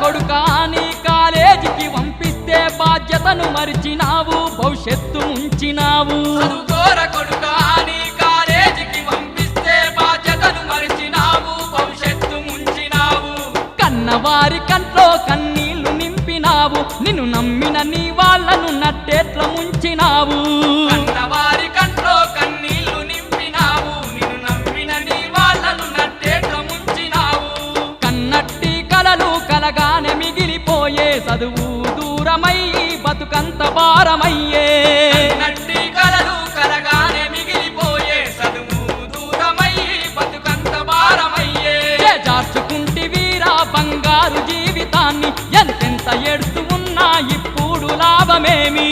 కొడుకా నీ కాలేజీకి పంపిస్తే బాధ్యతను మరిచినావు భవిష్యత్తు ఉంచినావు చదువుకోర కొడుకా నీ కాలేజీకి పంపిస్తే బాధ్యతను మరిచినావు భవిష్యత్తు ముంచినావు కన్నవారి కంట్లో కన్నీళ్లు నింపినావు నిన్ను నమ్మిన నీ వాళ్ళను నట్టేట్ల ముంచినావు కన్నవారి కంట్లో కన్నీళ్లు నింపినావు నిన్ను నమ్మిన నీ వాళ్ళను నట్టేట్ల ముంచినావు కన్నట్టి కలలు కలగానే మిగిలిపోయే చదువు దూరమయ్యి బతుకంత భారమయ్యే నట్టి కలలు కలగానే మిగిలిపోయే చదువు దూరమయ్యి బతుకంత భారమయ్యే జార్చుకుంటి వీరా బంగారు జీవితాన్ని ఎంతెంత ఎడుతూ ఉన్నా ఇప్పుడు లాభమేమి